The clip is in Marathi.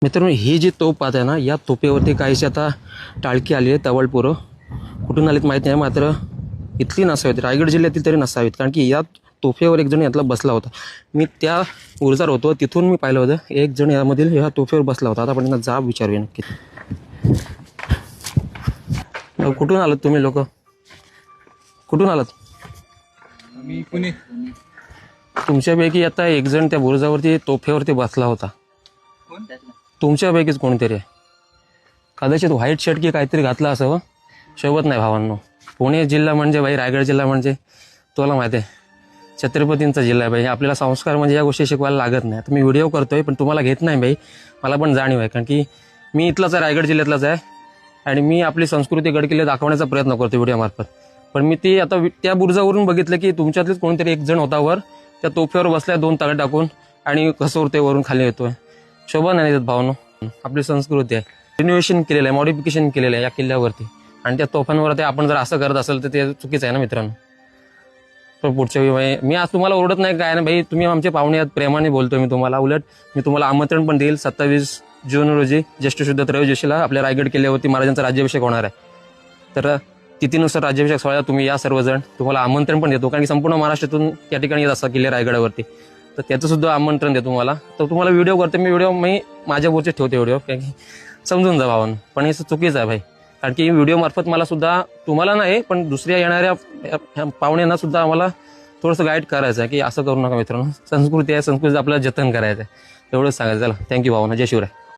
मित्रांनो, ही जी तोफ पाहत आहे ना, या तोफेवरती काहीशी आता टाळकी आली आहे, तवळपोरं कुठून आलीत माहीत नाही, मात्र इथली नसावीत, रायगड जिल्ह्यातील तरी नसावीत, कारण की या तोफेवर एक जण यातला बसला होता. मी त्या उर्जार होतो तिथून मी पाहिलं होतं, एक जण यामधील ह्या तोफेवर बसला होता. आता आपण त्यांना जाब विचारूया नक्की. कुठून आलात तुम्ही लोक? कुठून आलात? मी पुणे. तुमच्यापैकी आता एक जण त्या बुरुजावरती तोफेवरती बसला होता. तुमच्यापैकीच कोणीतरी आहे, कदाचित व्हाईट शर्ट की काहीतरी घातलं असावं, शोभत नाही भावांनो. पुणे जिल्हा म्हणजे भाई, रायगड जिल्हा म्हणजे तुला माहिती आहे छत्रपतींचा जिल्हा आहे भाई. आपल्याला संस्कार म्हणजे या गोष्टी शिकवायला लागत नाही. आता मी व्हिडिओ करतोय पण तुम्हाला घेत नाही भाई, मला पण जाणीव आहे, कारण की मी इथलाच आहे, रायगड जिल्ह्यातलाच आहे, आणि मी आपली संस्कृती गडकिल्ले दाखवण्याचा प्रयत्न करतो व्हिडिओमार्फत. पण मी ती आता त्या बुरुजावरून बघितलं की तुमच्यातलेच कोणीतरी एक जण होता वर त्या तोफेवर बसलाय, 2 तळ टाकून, आणि कसं ते वरून खाली येतोय. शोभा नाही देत भावनो. आपली संस्कृती आहे, रिनोव्हेशन केलेलं आहे, मॉडिफिकेशन केलेलं आहे या किल्ल्यावरती, आणि त्या तोफांवरती आपण जर असं करत असेल तर ते चुकीचं आहे ना मित्रांनो. पण पुढच्या वेळी मी आज तुम्हाला ओरडत नाही काय ना भाई, तुम्ही आमचे पाहुणे आहात, प्रेमाने बोलतोय मी तुम्हाला. उलट मी तुम्हाला आमंत्रण पण देईल, 27 जून रोजी ज्येष्ठ शुद्ध त्रयोदशीला आपल्या रायगड किल्ल्यावरती महाराजांचा राज्याभिषेक होणार आहे. तर तिथीनुसार राज्याभिषेक सोहळ्याला तुम्ही या सर्वजण, तुम्हाला आमंत्रण पण देतो, कारण की संपूर्ण महाराष्ट्रातून त्या ठिकाणी येत असतात किल्ले रायगडावरती, तर त्याचं सुद्धा आमंत्रण देतो तुम्हाला. तर तुम्हाला व्हिडिओ करते मी माझ्या बोलचे ठेवते व्हिडिओ, कारण की समजून जा भावानं. पण हे चुकीचं आहे भाई, कारण की व्हिडिओ मार्फत मला सुद्धा, तुम्हाला नाही पण दुसऱ्या येणाऱ्या पाहुण्यांना सुद्धा आम्हाला थोडंसं गाईड करायचं आहे की असं करू नका मित्रांनो. संस्कृती आहे, संस्कृतीचं आपल्याला जतन करायचं आहे, एवढंच सांगायचं. चला, थँक्यू भावना. जय शिवराय.